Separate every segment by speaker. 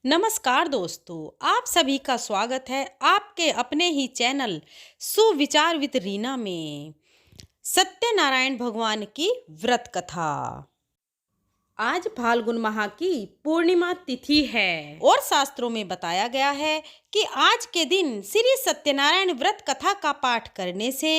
Speaker 1: नमस्कार दोस्तों, आप सभी का स्वागत है आपके अपने ही चैनल सुविचार विद रीना में। सत्यनारायण भगवान की व्रत कथा। आज फाल्गुन माह की पूर्णिमा तिथि है और शास्त्रों में बताया गया है कि आज के दिन श्री सत्यनारायण व्रत कथा का पाठ करने से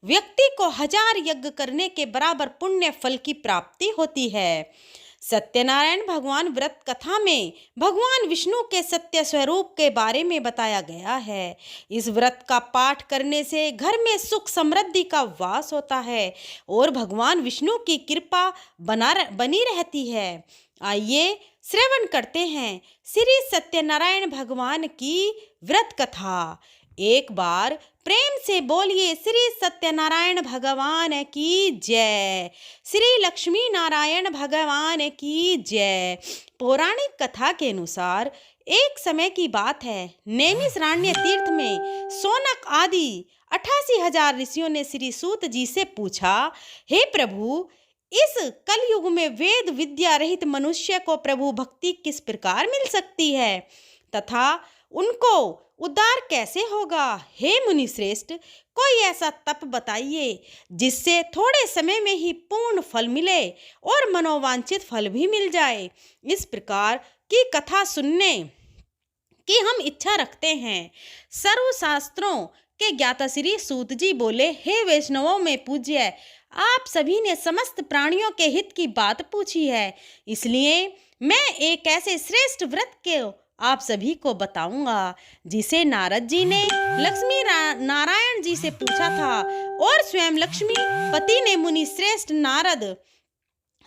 Speaker 1: व्यक्ति को 1000 यज्ञ करने के बराबर पुण्य फल की प्राप्ति होती है। सत्यनारायण भगवान व्रत कथा में भगवान विष्णु के सत्य स्वरूप के बारे में बताया गया है। इस व्रत का पाठ करने से घर में सुख समृद्धि का वास होता है और भगवान विष्णु की कृपा बनी रहती है। आइए श्रवण करते हैं श्री सत्यनारायण भगवान की व्रत कथा। एक बार प्रेम से बोलिए श्री सत्यनारायण भगवान की जय, श्री लक्ष्मी नारायण भगवान की जय। पौराणिक कथा के अनुसार एक समय की बात है, नैमिषारण्य तीर्थ में शौनक आदि 88,000 ऋषियों ने श्री सूत जी से पूछा, हे प्रभु, इस कलयुग में वेद विद्या रहित मनुष्य को प्रभु भक्ति किस प्रकार मिल सकती है तथा उनको उद्धार कैसे होगा। हे मुनि श्रेष्ठ, कोई ऐसा तप बताइए जिससे थोड़े समय में ही पूर्ण फल मिले और मनोवांछित फल भी मिल जाए। इस प्रकार की कथा सुनने की हम इच्छा रखते हैं। सर्वशास्त्रों के ज्ञाता श्री सूत जी बोले, हे वैष्णवों में पूज्य, आप सभी ने समस्त प्राणियों के हित की बात पूछी है, इसलिए मैं एक ऐसे श्रेष्ठ व्रत के आप सभी को बताऊंगा जिसे नारद जी ने लक्ष्मी नारायण जी से पूछा था और स्वयं लक्ष्मी पति ने मुनि श्रेष्ठ नारद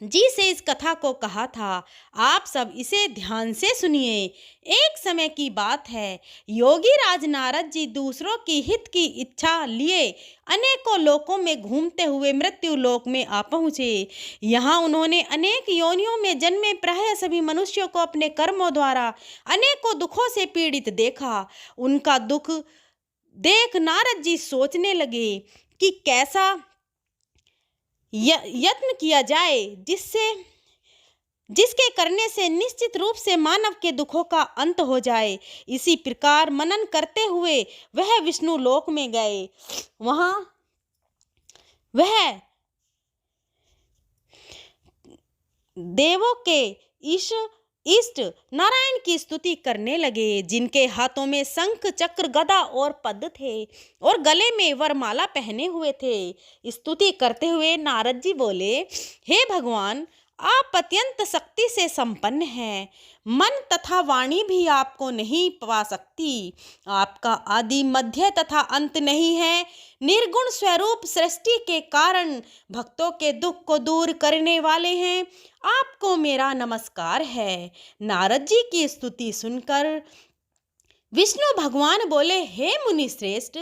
Speaker 1: जी से इस कथा को कहा था। आप सब इसे ध्यान से सुनिए। एक समय की बात है, योगी राज नारद जी दूसरों की हित की इच्छा लिए अनेकों लोकों में घूमते हुए मृत्यु लोक में आ पहुँचे। यहाँ उन्होंने अनेक योनियों में जन्मे प्राय सभी मनुष्यों को अपने कर्मों द्वारा अनेकों दुखों से पीड़ित देखा। उनका दुख देख नारद जी सोचने लगे कि कैसा यत्न किया जाए जिसके करने से निश्चित रूप से मानव के दुखों का अंत हो जाए। इसी प्रकार मनन करते हुए वह विष्णु लोक में गए। वहां वह देवों के इष्ट नारायण की स्तुति करने लगे, जिनके हाथों में शंख चक्र गदा और पद्म थे और गले में वरमाला पहने हुए थे। स्तुति करते हुए नारद जी बोले, हे भगवान, आप अत्यंत शक्ति से संपन्न हैं, मन तथा वाणी भी आपको नहीं पा सकती। आपका आदि मध्य तथा अंत नहीं है। निर्गुण स्वरूप सृष्टि के कारण भक्तों के दुख को दूर करने वाले हैं। आपको मेरा नमस्कार है। नारद जी की स्तुति सुनकर विष्णु भगवान बोले, हे मुनि श्रेष्ठ,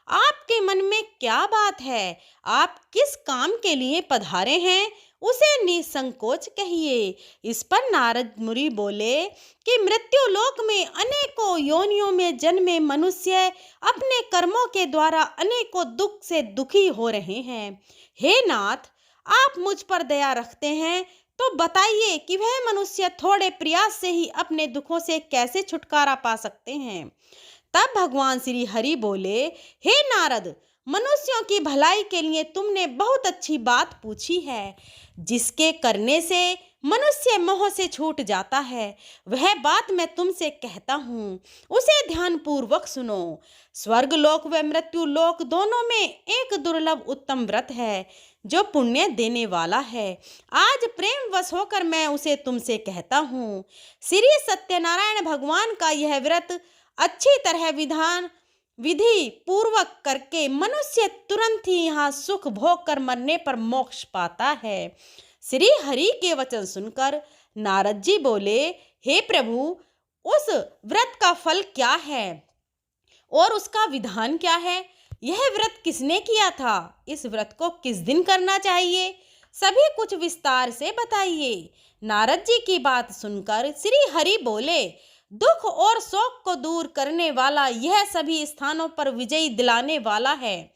Speaker 1: आपके मन में क्या बात है? आप किस काम के लिए पधारे हैं, उसे निसंकोच कहिए। इस पर नारद मुनि बोले कि मृत्यु लोक में अनेकों योनियों में जन्मे मनुष्य अपने कर्मों के द्वारा अनेकों दुख से दुखी हो रहे हैं। हे नाथ, आप मुझ पर दया रखते हैं तो बताइए कि वह मनुष्य थोड़े प्रयास से ही अपने दुखों से कैसे छुटकारा पा सकते हैं। तब भगवान श्री हरि बोले, हे नारद, मनुष्यों की भलाई के लिए तुमने बहुत अच्छी बात पूछी है। जिसके करने से मनुष्य मोह से छूट जाता है, वह बात मैं तुमसे कहता हूँ, उसे ध्यान पूर्वक सुनो। स्वर्ग लोक व मृत्यु लोक दोनों में एक दुर्लभ उत्तम व्रत है जो पुण्य देने वाला है। आज प्रेम वश होकर मैं उसे तुमसे कहता हूँ। श्री सत्यनारायण भगवान का यह व्रत अच्छी तरह विधि पूर्वक करके मनुष्य तुरंत ही यहाँ सुख भोग कर मरने पर मोक्ष पाता है। श्री हरि के वचन सुनकर नारद जी बोले, हे प्रभु, उस व्रत का फल क्या है और उसका विधान क्या है? यह व्रत किसने किया था? इस व्रत को किस दिन करना चाहिए? सभी कुछ विस्तार से बताइए। नारद जी की बात सुनकर श्री हरि बोले, दुख और शोक को दूर करने वाला, यह सभी स्थानों पर विजयी दिलाने वाला है।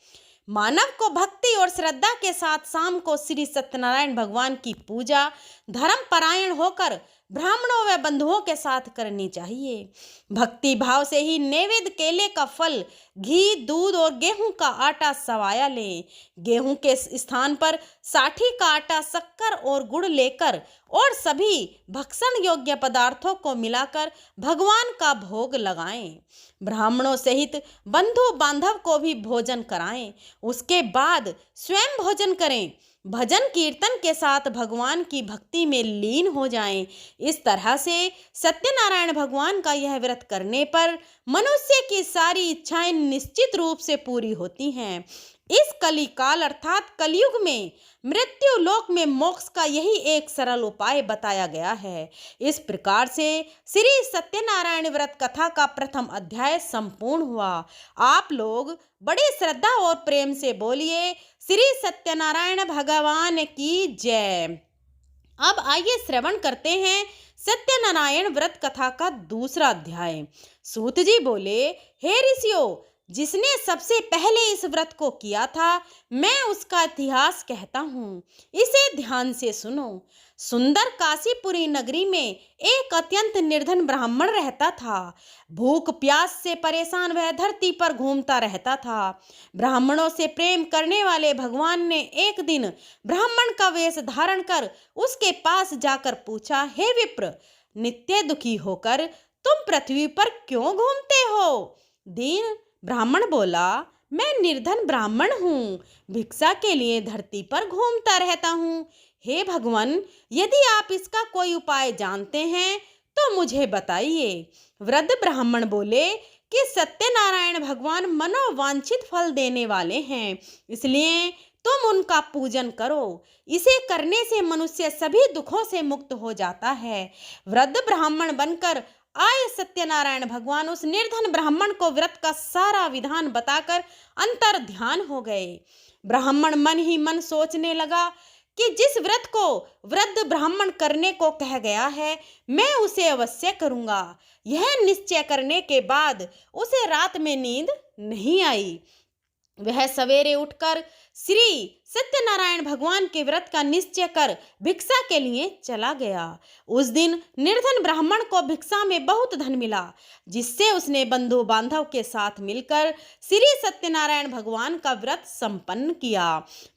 Speaker 1: मानव को भक्ति और श्रद्धा के साथ शाम को श्री सत्यनारायण भगवान की पूजा, धर्म परायण होकर ब्राह्मणों व बंधुओं के साथ करनी चाहिए। भक्ति भाव से ही नैवेद्य केले का फल, घी, दूध और गेहूं का आटा सवाया लें। गेहूं के स्थान पर साठी का आटा, शक्कर और गुड़ लेकर और सभी भक्षण योग्य पदार्थों को मिलाकर भगवान का भोग लगाएं। ब्राह्मणों सहित बंधु बांधव को भी भोजन कराएं। उसके बाद स्वयं भोजन करें। भजन कीर्तन के साथ भगवान की भक्ति में लीन हो जाएं। इस तरह से सत्यनारायण भगवान का यह व्रत करने पर मनुष्य की सारी इच्छाएं निश्चित रूप से पूरी होती हैं। इस कलिकाल अर्थात कलयुग में मृत्यु लोक में मोक्ष का यही एक सरल उपाय बताया गया है। इस प्रकार से श्री सत्यनारायण व्रत कथा का प्रथम अध्याय संपूर्ण हुआ। आप लोग बड़ी श्रद्धा और प्रेम से बोलिए श्री सत्यनारायण भगवान की जय। अब आइए श्रवण करते हैं सत्यनारायण व्रत कथा का दूसरा अध्याय। सूत जी बोले, हे ऋषियों, जिसने सबसे पहले इस व्रत को किया था, मैं उसका इतिहास कहता हूँ, इसे ध्यान से सुनो। सुंदर काशीपुरी नगरी में एक अत्यंत निर्धन ब्राह्मण रहता था। भूख प्यास से परेशान वह धरती पर घूमता रहता था। ब्राह्मणों से प्रेम करने वाले भगवान ने एक दिन ब्राह्मण का वेश धारण कर उसके पास जाकर पूछा, हे विप्र, नित्य दुखी होकर तुम पृथ्वी पर क्यों घूमते हो? दीन ब्राह्मण बोला, मैं निर्धन ब्राह्मण हूँ, भिक्षा के लिए धरती पर घूमता रहता हूँ। हे भगवान, यदि आप इसका कोई उपाय जानते हैं तो मुझे बताइए। वृद्ध ब्राह्मण बोले कि सत्यनारायण भगवान मनोवांछित फल देने वाले हैं, इसलिए तुम उनका पूजन करो। इसे करने से मनुष्य सभी दुखों से मुक्त हो जाता है। वृद्ध ब्राह्मण बनकर आए सत्यनारायण भगवान उस निर्धन ब्राह्मण को व्रत का सारा विधान बताकर अंतर ध्यान हो गए। ब्राह्मण मन ही मन सोचने लगा कि जिस व्रत को वृद्ध ब्राह्मण करने को कह गया है, मैं उसे अवश्य करूंगा। यह निश्चय करने के बाद उसे रात में नींद नहीं आई। वह सवेरे उठकर श्री सत्यनारायण भगवान के व्रत का निश्चय कर भिक्षा के लिए चला गया। उस दिन निर्धन ब्राह्मण को भिक्षा में बहुत धन मिला, जिससे उसने बंधु बांधव के साथ मिलकर श्री सत्यनारायण भगवान का व्रत संपन्न किया।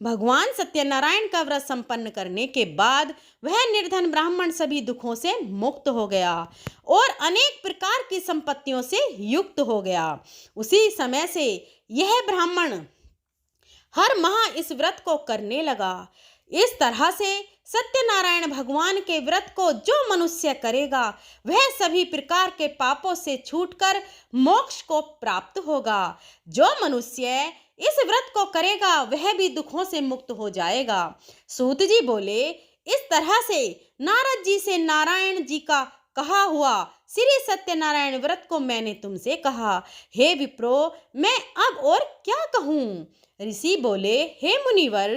Speaker 1: भगवान सत्यनारायण का व्रत संपन्न करने के बाद वह निर्धन ब्राह्मण सभी दुखों से मुक्त हो गया और अनेक प्रकार की संपत्तियों से युक्त हो गया। उसी समय से यह ब्राह्मण हर माह इस व्रत को करने लगा। इस तरह से सत्यनारायण भगवान के व्रत को जो मनुष्य करेगा, वह सभी प्रकार के पापों से छूटकर मोक्ष को प्राप्त होगा। जो मनुष्य इस व्रत को करेगा, वह भी दुखों से मुक्त हो जाएगा। सूत जी बोले, इस तरह से नारद जी से नारायण जी का कहा हुआ श्री सत्यनारायण व्रत को मैंने तुमसे कहा। हे विप्रो, मैं अब और क्या कहूँ? ऋषि बोले, हे मुनिवर,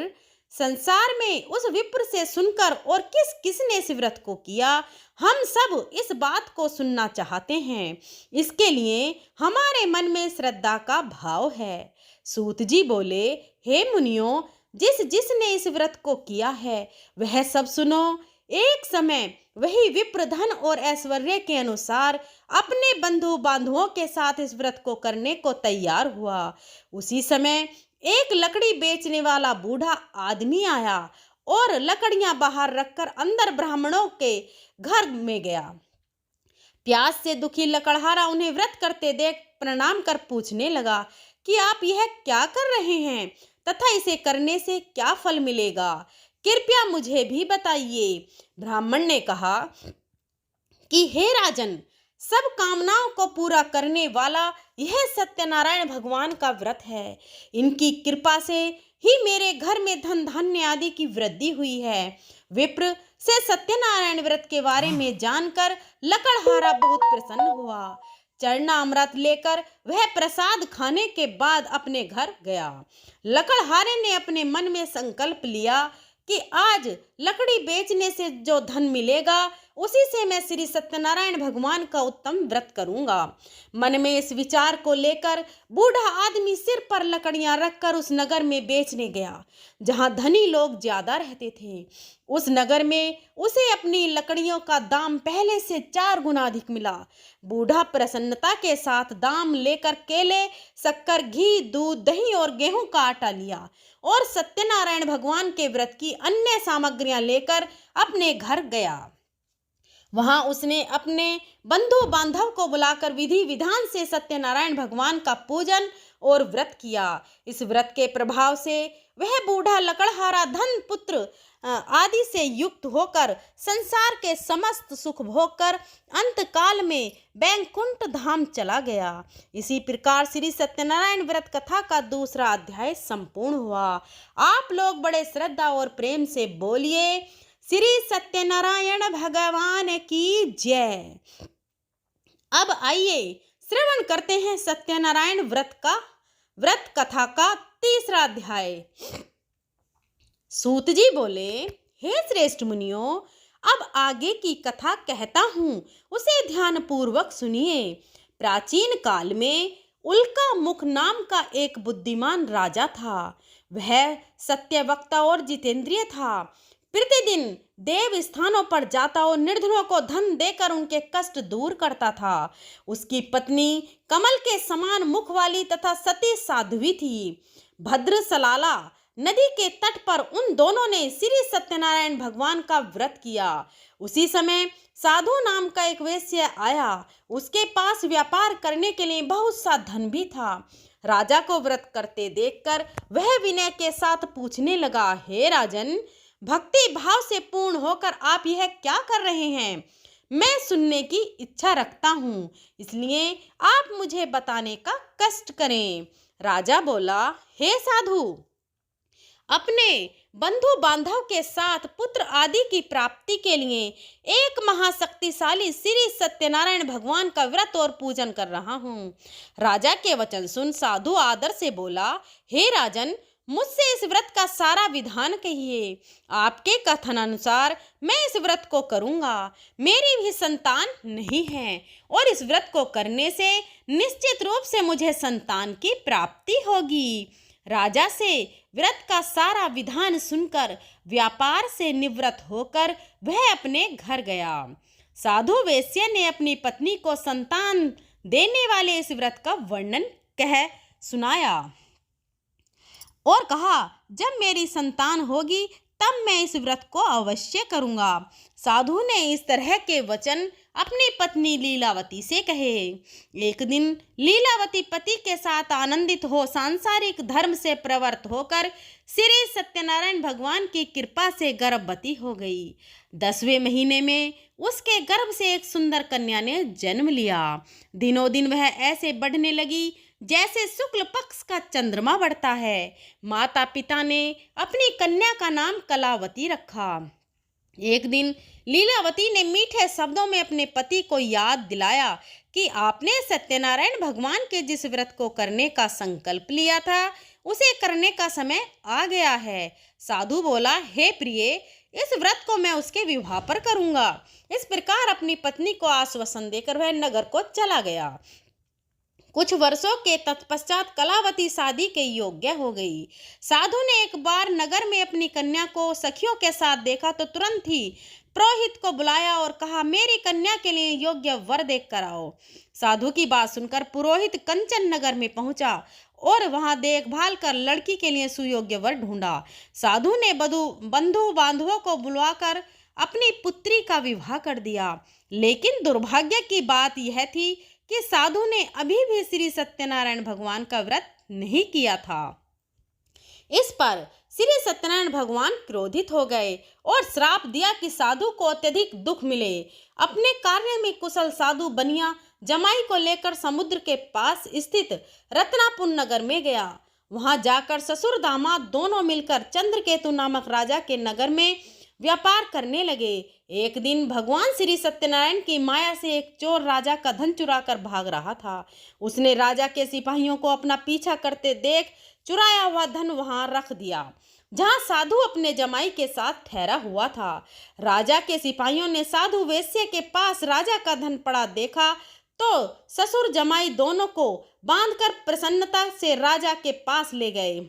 Speaker 1: संसार में उस विप्र से सुनकर और किस किसने इस व्रत को किया, हम सब इस बात को सुनना चाहते हैं। इसके लिए हमारे मन में श्रद्धा का भाव है। सूत जी बोले, हे मुनियों, जिसने इस व्रत को किया है वह सब सुनो। एक समय वही विप्र धन और ऐश्वर्य के अनुसार अपने बंधु बांधवों के साथ इस व्रत को करने को तैयार हुआ। उसी समय एक लकड़ी बेचने वाला बूढ़ा आदमी आया और लकड़ियां बाहर रखकर अंदर ब्राह्मणों के घर में गया। प्यास से दुखी लकड़हारा उन्हें व्रत करते देख प्रणाम कर पूछने लगा कि आप यह क्या कर रहे हैं तथा इसे करने से क्या फल मिलेगा, कृपया मुझे भी बताइए। ब्राह्मण ने कहा कि हे राजन, सब कामनाओं को पूरा करने वाला यह सत्यनारायण भगवान का व्रत है। इनकी कृपा से ही मेरे घर में धन धान्य आदि की वृद्धि हुई है। विप्र से सत्यनारायण व्रत के बारे में जानकर लकड़हारा बहुत प्रसन्न हुआ। चरणामृत लेकर वह प्रसाद खाने के बाद अपने घर गया। लकड़हारे ने अपने मन में संकल्प लिया कि आज लकड़ी बेचने से जो धन मिलेगा उसी से मैं श्री सत्यनारायण भगवान का उत्तम व्रत करूंगा। मन में इस विचार को लेकर बूढ़ा आदमी सिर पर लकड़ियां रखकर उस नगर में बेचने गया जहां धनी लोग ज्यादा रहते थे। उस नगर में उसे अपनी लकड़ियों का दाम पहले से 4 गुना अधिक मिला। बूढ़ा प्रसन्नता के साथ दाम लेकर केले, शक्कर, घी, दूध, दही और गेहूं का आटा लिया और सत्यनारायण भगवान के व्रत की अन्य सामग्रियां लेकर अपने घर गया। वहां उसने अपने बंधु बांधव को बुलाकर विधि विधान से सत्यनारायण भगवान का पूजन और व्रत किया। इस व्रत के प्रभाव से वह बूढ़ा लकड़हारा धन, पुत्र आदि से युक्त होकर संसार के समस्त सुख भोग कर अंत काल में बैकुंठ धाम चला गया। इसी प्रकार श्री सत्यनारायण व्रत कथा का दूसरा अध्याय संपूर्ण हुआ। आप लोग बड़े श्रद्धा और प्रेम से बोलिए, श्री सत्यनारायण भगवान की जय। अब आइए श्रवण करते हैं सत्यनारायण व्रत कथा का तीसरा अध्याय। सूत जी बोले, हे श्रेष्ठ मुनियों, अब आगे की कथा कहता हूं, उसे ध्यान पूर्वक सुनिए। प्राचीन काल में उल्का मुख नाम का एक बुद्धिमान राजा था। वह सत्यवक्ता और जितेंद्रिय था। प्रतिदिन देव स्थानों पर जाता और निर्धनों को धन देकर उनके कष्ट दूर करता था। उसकी पत्नी कमल के समान मुख वाली तथा सती साध्वी थी। भद्र सलाला नदी के तट पर उन दोनों ने श्री सत्यनारायण भगवान का व्रत किया। उसी समय साधु नाम का एक वैश्य आया। उसके पास व्यापार करने के लिए बहुत सा धन भी था। राजा को व्रत करते देखकर वह विनय के साथ पूछने लगा, हे राजन, भक्ति भाव से पूर्ण होकर आप यह क्या कर रहे हैं? मैं सुनने की इच्छा रखता हूँ, इसलिए आप मुझे बताने का कष्ट करें। राजा बोला, हे साधु, अपने बंधु बांधव के साथ पुत्र आदि की प्राप्ति के लिए एक महाशक्तिशाली श्री सत्यनारायण भगवान का व्रत और पूजन कर रहा हूँ। राजा के वचन सुन साधु आदर से बोला, हे राजन, मुझसे इस व्रत का सारा विधान कहिए। आपके कथन अनुसार मैं इस व्रत को करूंगा। मेरी भी संतान नहीं है और इस व्रत को करने से निश्चित रूप से मुझे संतान की प्राप्ति होगी। राजा से व्रत का सारा विधान सुनकर व्यापार से निवृत्त होकर वह अपने घर गया। साधु वैश्य ने अपनी पत्नी को संतान देने वाले इस व्रत का वर्णन कह सुनाया और कहा, जब मेरी संतान होगी तब मैं इस व्रत को अवश्य करूंगा। साधु ने इस तरह के वचन अपनी पत्नी लीलावती से कहे। एक दिन लीलावती पति के साथ आनंदित हो सांसारिक धर्म से प्रवृत्त होकर श्री सत्यनारायण भगवान की कृपा से गर्भवती हो गई। 10वें महीने में उसके गर्भ से एक सुंदर कन्या ने जन्म लिया। दिनों दिन वह ऐसे बढ़ने लगी जैसे शुक्ल पक्ष का चंद्रमा बढ़ता है। माता पिता ने अपनी कन्या का नाम कलावती रखा। एक दिन लीलावती ने मीठे शब्दों में अपने पति को याद दिलाया कि आपने सत्यनारायण भगवान के जिस व्रत को करने का संकल्प लिया था उसे करने का समय आ गया है। साधु बोला, हे प्रिय, इस व्रत को मैं उसके विवाह पर करूंगा। इस प्रकार अपनी पत्नी को आश्वासन देकर वह नगर को चला गया। कुछ वर्षों के तत्पश्चात कलावती शादी के योग्य हो गई। साधु ने एक बार नगर में अपनी कन्या को सखियों के साथ देखा तो तुरंत ही पुरोहित को बुलाया और कहा, मेरी कन्या के लिए योग्य वर देख कर आओ। साधु की बात सुनकर पुरोहित कंचन नगर में पहुंचा और वहां देखभाल कर लड़की के लिए सुयोग्य वर ढूंढा। साधु ने बंधु बांधवों को बुलवाकर अपनी पुत्री का विवाह कर दिया। लेकिन दुर्भाग्य की बात यह थी कि साधु ने अभी भी श्री सत्यनारायण भगवान का व्रत नहीं किया था। इस पर श्री सत्यनारायण भगवान क्रोधित हो गए और श्राप दिया कि साधु को अत्यधिक दुख मिले। अपने कार्य में कुशल साधु बनिया जमाई को लेकर समुद्र के पास स्थित रत्नापुर नगर में गया। वहां जाकर ससुर दामाद दोनों मिलकर चंद्रकेतु नामक राजा के नगर में व्यापार करने लगे। एक दिन भगवान श्री सत्यनारायण की माया से एक चोर राजा का धन चुराकर भाग रहा था। उसने राजा के सिपाहियों को अपना पीछा करते देख चुराया हुआ धन वहां रख दिया। जहां साधु अपने जमाई के साथ ठहरा हुआ था। राजा के सिपाहियों ने साधु वेश्या के पास राजा का धन पड़ा देखा तो ससुर जमाई दोनों को बांधकर प्रसन्नता से राजा के पास ले गए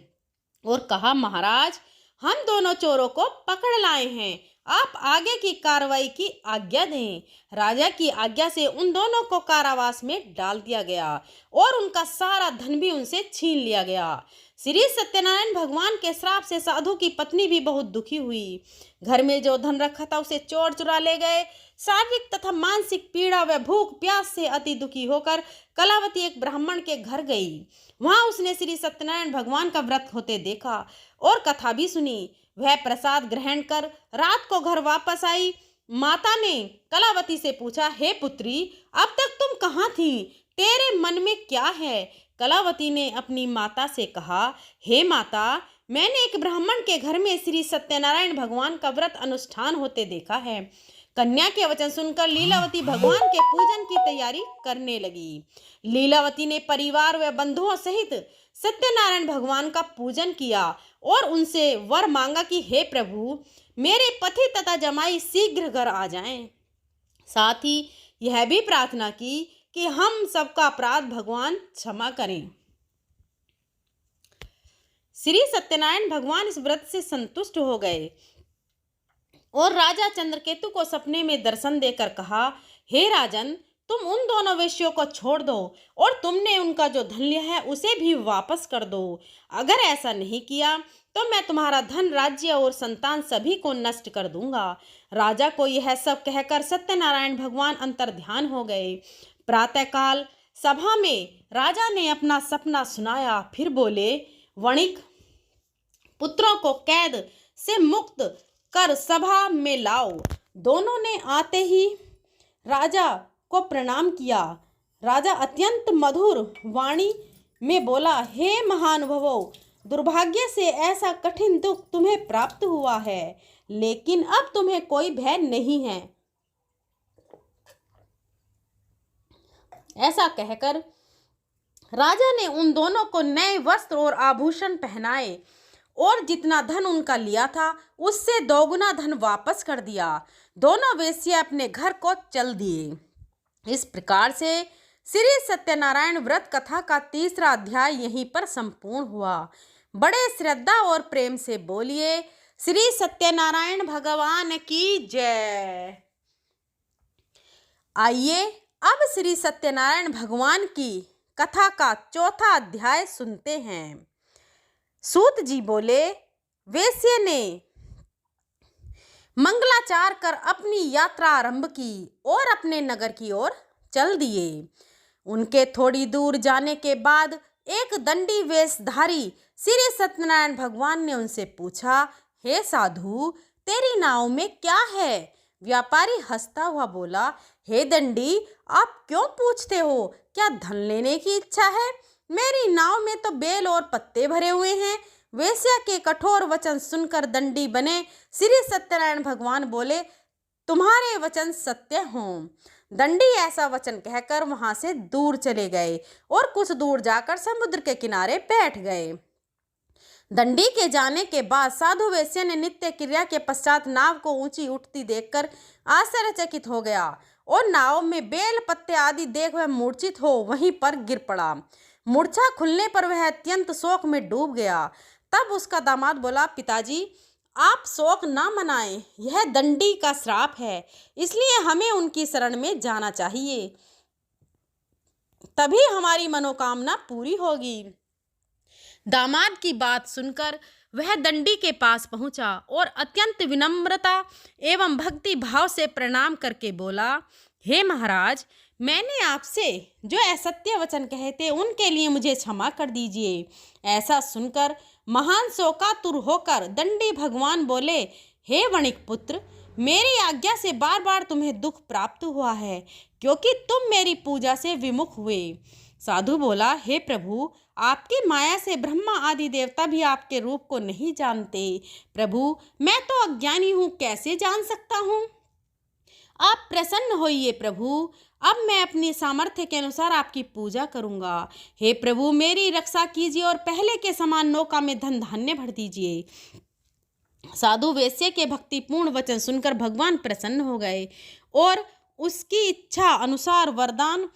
Speaker 1: और कहा, महाराज, हम दोनों चोरों को पकड़ लाए हैं, आप आगे की कार्रवाई की आज्ञा दें। राजा की आज्ञा से उन दोनों को कारावास में डाल दिया गया और उनका सारा धन भी उनसे छीन लिया गया। श्री सत्यनारायण भगवान के श्राप से साधु की पत्नी भी बहुत दुखी हुई। घर में जो धन रखा था उसे चोर चुरा ले गए। शारीरिक तथा मानसिक पीड़ा व भूख प्यास से अति दुखी होकर कलावती एक ब्राह्मण के घर गई। वहां उसने श्री सत्यनारायण भगवान का व्रत होते देखा और कथा भी सुनी। वह प्रसाद ग्रहण कर रात को घर वापस आई। माता ने कलावती से पूछा, हे पुत्री, अब तक तुम कहाँ थी? तेरे मन में क्या है? कलावती ने अपनी माता से कहा, हे माता, मैंने एक ब्राह्मण के घर में श्री सत्यनारायण भगवान का व्रत अनुष्ठान होते देखा है। कन्या के वचन सुनकर लीलावती भगवान के पूजन की तैयारी करने लगी। लीलावती ने परिवार व बंधुओं सहित सत्यनारायण भगवान का पूजन किया और उनसे वर मांगा कि हे प्रभु, मेरे पति तथा जमाई शीघ्र घर आ जाएं। साथ ही यह भी प्रार्थना की कि हम सबका अपराध भगवान क्षमा करें। श्री सत्यनारायण भगवान इस व्रत से संतुष्ट हो गए और राजा चंद्रकेतु को सपने में दर्शन देकर कहा, हे राजन, तुम उन दोनों वेश्यों को छोड़ दो और तुमने उनका जो धन लिया है उसे भी वापस कर दो। अगर ऐसा नहीं किया तो मैं तुम्हारा धन, राज्य और संतान सभी को नष्ट कर दूंगा। राजा को यह सब कहकर सत्यनारायण भगवान अंतर्ध्यान हो गए। प्रातःकाल सभा में राजा ने अपना सपना सुनाया। फिर बोले, वणिक, पुत्रों को कैद से मुक्त कर सभा में लाओ। दोनों ने आते ही राजा को प्रणाम किया। राजा अत्यंत मधुर वाणी में बोला, हे महानुभावों, दुर्भाग्य से ऐसा कठिन दुख तुम्हें प्राप्त हुआ है, लेकिन अब तुम्हें कोई भय नहीं है। ऐसा कहकर राजा ने उन दोनों को नए वस्त्र और आभूषण पहनाए और जितना धन उनका लिया था उससे दोगुना धन वापस कर दिया। दोनों वेश्या अपने घर को चल दिए। इस प्रकार से श्री सत्यनारायण व्रत कथा का तीसरा अध्याय यहीं पर संपूर्ण हुआ। बड़े श्रद्धा और प्रेम से बोलिए, श्री सत्यनारायण भगवान की जय। आइए अब श्री सत्यनारायण भगवान की कथा का चौथा अध्याय सुनते हैं। सूत जी बोले, वेश्या ने मंगलाचार कर अपनी यात्रा आरंभ की और अपने नगर की ओर चल दिए। उनके थोड़ी दूर जाने के बाद एक दंडी वेशधारी श्री सत्यनारायण भगवान ने उनसे पूछा, हे साधु, तेरी नाव में क्या है? व्यापारी हंसता हुआ बोला, हे दंडी, आप क्यों पूछते हो? क्या धन लेने की इच्छा है? मेरी नाव में तो बेल और पत्ते भरे हुए हैं। वेश्या के कठोर वचन सुनकर दंडी बने श्री सत्यनारायण भगवान बोले, तुम्हारे वचन सत्य हों। दंडी ऐसा वचन कहकर वहां से दूर चले गए और कुछ दूर जाकर समुद्र के किनारे बैठ गए। दंडी के जाने के बाद साधु वेश्या ने नित्य क्रिया के पश्चात नाव को ऊंची उठती देखकर आश्चर्यचकित हो गया और नाव में बेल पत्ते आदि देख वह मूर्छित हो वहीं पर गिर पड़ा। मूर्छा खुलने पर वह अत्यंत शोक में डूब गया। तब उसका दामाद बोला, पिताजी, आप शोक ना मनाएं, यह दंडी का श्राप है, इसलिए हमें उनकी शरण में जाना चाहिए, तभी हमारी मनोकामना पूरी होगी। दामाद की बात सुनकर वह दंडी के पास पहुंचा और अत्यंत विनम्रता एवं भक्ति भाव से प्रणाम करके बोला, हे महाराज, मैंने आपसे जो असत्य वचन कहे थे उनके लिए मुझे क्षमा कर दीजिए। ऐसा सुनकर महान शोकातुर होकर दंडी भगवान बोले, हे वणिक पुत्र, मेरी आज्ञा से बार बार तुम्हें दुख प्राप्त हुआ है क्योंकि तुम मेरी पूजा से विमुख हुए। साधु बोला, हे प्रभु, आपकी माया से ब्रह्मा आदि देवता भी आपके रूप को नहीं जानते। प्रभु, मैं तो अज्ञानी हूँ, कैसे जान सकता हूँ? आप प्रसन्न होइए प्रभु, अब मैं अपनी सामर्थ्य के अनुसार आपकी पूजा करूंगा। हे प्रभु, मेरी रक्षा कीजिए और पहले के समान नौका में धन धान्य भर दीजिए। साधु वेश्या के भक्तिपूर्ण वचन सुनकर भगवान प्रसन्न हो गए और उसकी इच्छा अनुसार वरदान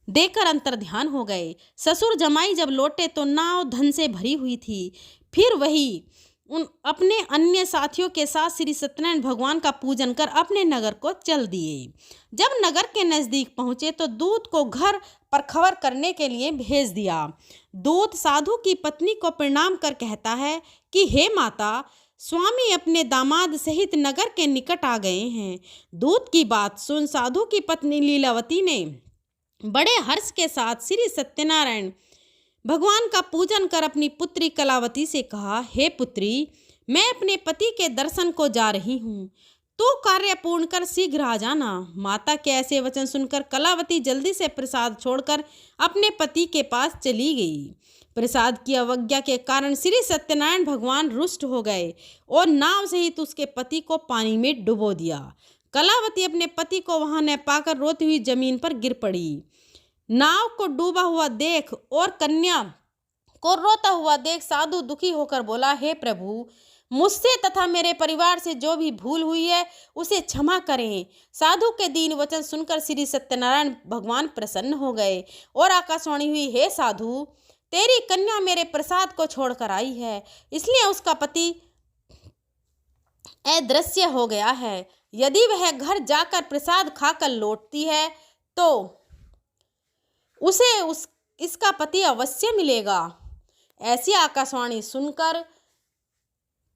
Speaker 1: देकर अंतर्ध्यान हो गए। ससुर जमाई जब लौटे तो नाव धन से भरी हुई थी। फिर वही उन अपने अन्य साथियों के साथ श्री सत्यनारायण भगवान का पूजन कर अपने नगर को चल दिए। जब नगर के नजदीक पहुंचे तो दूत को घर पर खबर करने के लिए भेज दिया। दूत साधु की पत्नी को प्रणाम कर कहता है कि हे माता, स्वामी अपने दामाद सहित नगर के निकट आ गए हैं। दूत की बात सुन साधु की पत्नी लीलावती ने बड़े हर्ष के साथ श्री सत्यनारायण भगवान का पूजन कर अपनी पुत्री कलावती से कहा, हे पुत्री, मैं अपने पति के दर्शन को जा रही हूँ, तो कार्य पूर्ण कर शीघ्र आ जाना। माता के ऐसे वचन सुनकर कलावती जल्दी से प्रसाद छोड़कर अपने पति के पास चली गई। प्रसाद की अवज्ञा के कारण श्री सत्यनारायण भगवान रुष्ट हो गए और नाव सहित उसके पति को पानी में डुबो दिया। कलावती अपने पति को वहां न पाकर रोती हुई जमीन पर गिर पड़ी। नाव को डूबा हुआ देख और कन्या को रोता हुआ देख साधु दुखी होकर बोला, हे प्रभु, मुझसे तथा मेरे परिवार से जो भी भूल हुई है उसे क्षमा करें। साधु के दीन वचन सुनकर श्री सत्यनारायण भगवान प्रसन्न हो गए और आकाशवाणी हुई, हे साधु, तेरी कन्या मेरे प्रसाद को छोड़कर आई है, इसलिए उसका पति अदृश्य हो गया है। यदि वह घर जाकर प्रसाद खाकर लौटती है तो उसे इसका पति अवश्य मिलेगा। ऐसी आकाशवाणी सुनकर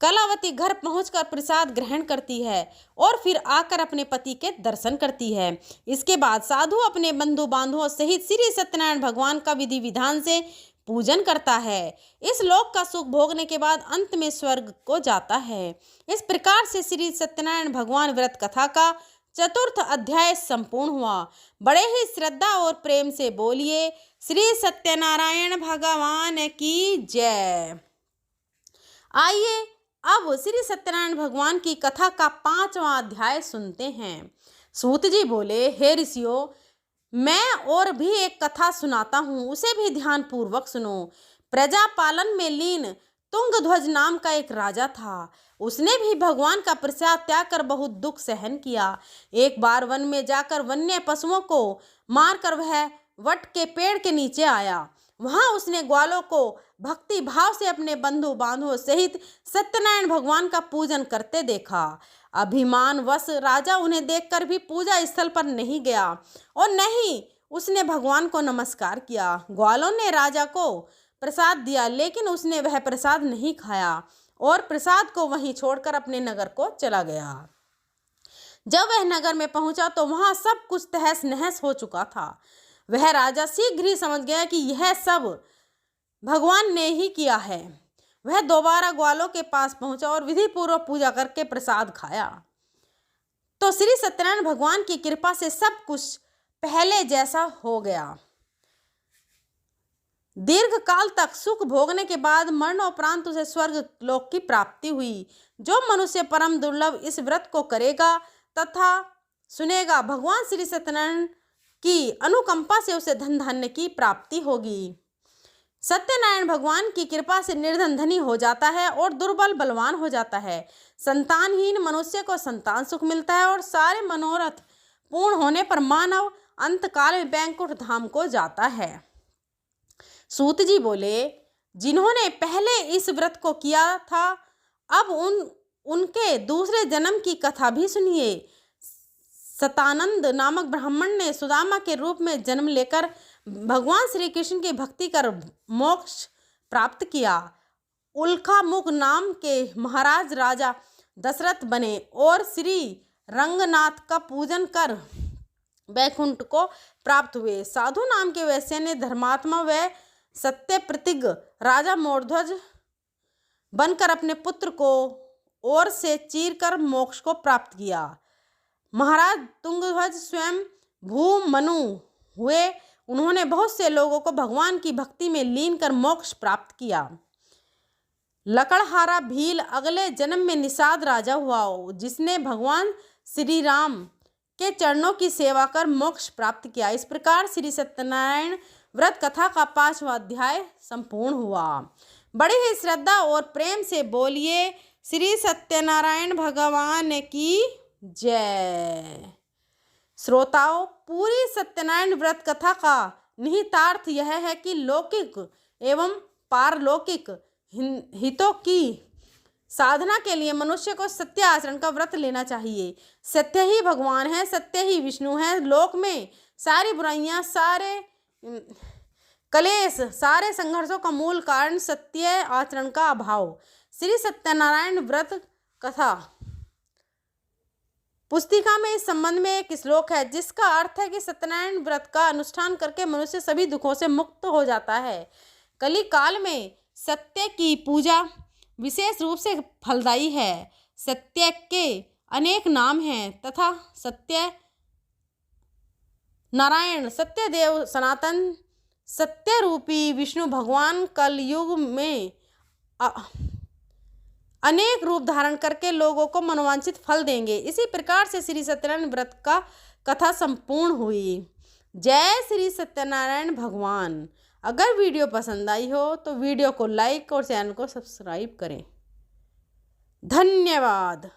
Speaker 1: कलावती घर पहुंचकर प्रसाद ग्रहण करती है और फिर आकर अपने पति के दर्शन करती है। इसके बाद साधु अपने बंधु बांधवों सहित श्री सत्यनारायण भगवान का विधि विधान से पूजन करता है। इस लोक का सुख भोगने के बाद अंत में स्वर्ग को जाता है। इस प्रकार से श्री सत्यनारायण भगवान व्रत कथा का चतुर्थ अध्याय संपूर्ण हुआ। बड़े ही श्रद्धा और प्रेम से बोलिए श्री सत्यनारायण भगवान की जय। आइए अब श्री सत्यनारायण भगवान की कथा का 5वां अध्याय सुनते हैं। सूत जी बोले, हे ऋषियों, मैं और भी एक कथा सुनाता हूँ, उसे भी ध्यान पूर्वक सुनो। प्रजा पालन में लीन तुंगध्वज नाम का एक राजा था। उसने भी भगवान का प्रसाद त्याग कर बहुत दुख सहन किया। एक बार वन में जाकर वन्य पशुओं को मारकर वह वट के पेड़ के नीचे आया। वहां उसने ग्वालों को भक्ति भाव से अपने बंधु बांधवों सहित सत्यनारायण भगवान का पूजन करते देखा। अभिमान वश राजा उन्हें देखकर भी पूजा स्थल पर नहीं गया और न ही उसने भगवान को नमस्कार किया। ग्वालों ने राजा को प्रसाद दिया, लेकिन उसने वह प्रसाद नहीं खाया और प्रसाद को वहीं छोड़कर अपने नगर को चला गया। जब वह नगर में पहुंचा तो वहां सब कुछ तहस नहस हो चुका था। वह राजा शीघ्र ही समझ गया कि यह सब भगवान ने ही किया है। वह दोबारा ग्वालों के पास पहुंचा और विधि पूर्वक पूजा करके प्रसाद खाया तो श्री सत्यनारायण भगवान की कृपा से सब कुछ पहले जैसा हो गया। दीर्घ काल तक सुख भोगने के बाद मरणोपरांत उसे स्वर्ग लोक की प्राप्ति हुई। जो मनुष्य परम दुर्लभ इस व्रत को करेगा तथा सुनेगा, भगवान श्री सत्यनारायण की अनुकंपा से उसे धन धान्य की प्राप्ति होगी। सत्यनारायण भगवान की कृपा से निर्धन धनी हो जाता है और दुर्बल बलवान हो जाता है। संतानहीन मनुष्य को संतान सुख मिलता है और सारे मनोरथ पूर्ण होने पर मानव अंतकाल में बैकुंठ धाम को जाता है। सूत जी बोले, जिन्होंने पहले इस व्रत को किया था, अब उनके दूसरे जन्म की कथा भी सुनिए। सतानंद नामक ब्राह्मण ने सुदामा के रूप में जन्म लेकर भगवान श्री कृष्ण की भक्ति कर मोक्ष प्राप्त किया। उल्कामुख नाम के महाराज राजा दशरथ बने और श्री रंगनाथ का पूजन कर बैकुंठ को प्राप्त हुए। साधु नाम के वैश्य ने धर्मात्मा व सत्य प्रतिज्ञ राजा मोरध्वज बनकर अपने पुत्र को ओर से चीर कर मोक्ष को प्राप्त किया। महाराज तुंगध्वज स्वयं भूमनु हुए। उन्होंने बहुत से लोगों को भगवान की भक्ति में लीन कर मोक्ष प्राप्त किया। लकड़हारा भील अगले जन्म में निषाद राजा हुआ, जिसने भगवान श्री राम के चरणों की सेवा कर मोक्ष प्राप्त किया। इस प्रकार श्री सत्यनारायण व्रत कथा का 5वां अध्याय संपूर्ण हुआ। बड़ी ही श्रद्धा और प्रेम से बोलिए श्री सत्यनारायण भगवान की जय। श्रोताओं, पूरी सत्यनारायण व्रत कथा का निहितार्थ यह है कि लौकिक एवं पारलौकिक हितों की साधना के लिए मनुष्य को सत्य आचरण का व्रत लेना चाहिए। सत्य ही भगवान है, सत्य ही विष्णु है। लोक में सारी बुराइयां, सारे कलेश, सारे संघर्षों का मूल कारण सत्य आचरण का अभाव। श्री सत्यनारायण व्रत कथा पुस्तिका में इस संबंध में एक श्लोक है जिसका अर्थ है कि सत्यनारायण व्रत का अनुष्ठान करके मनुष्य सभी दुखों से मुक्त हो जाता है। कली काल में सत्य की पूजा विशेष रूप से फलदायी है। सत्य के अनेक नाम हैं तथा सत्य नारायण, सत्यदेव, सनातन, सत्य रूपी विष्णु भगवान कलयुग में अनेक रूप धारण करके लोगों को मनोवांछित फल देंगे। इसी प्रकार से श्री सत्यनारायण व्रत का कथा संपूर्ण हुई। जय श्री सत्यनारायण भगवान। अगर वीडियो पसंद आई हो तो वीडियो को लाइक और चैनल को सब्सक्राइब करें। धन्यवाद।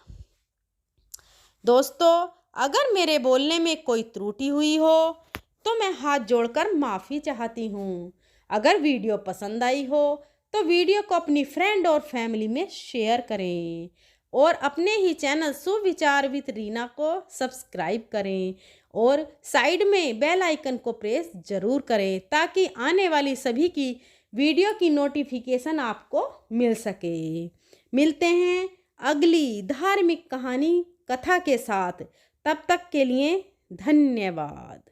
Speaker 1: दोस्तों, अगर मेरे बोलने में कोई त्रुटि हुई हो तो मैं हाथ जोड़कर माफ़ी चाहती हूँ। अगर वीडियो पसंद आई हो तो वीडियो को अपनी फ्रेंड और फैमिली में शेयर करें और अपने ही चैनल सुविचार विद रीना को सब्सक्राइब करें और साइड में बेल आइकन को प्रेस ज़रूर करें ताकि आने वाली सभी की वीडियो की नोटिफिकेशन आपको मिल सके। मिलते हैं अगली धार्मिक कहानी कथा के साथ। तब तक के लिए धन्यवाद।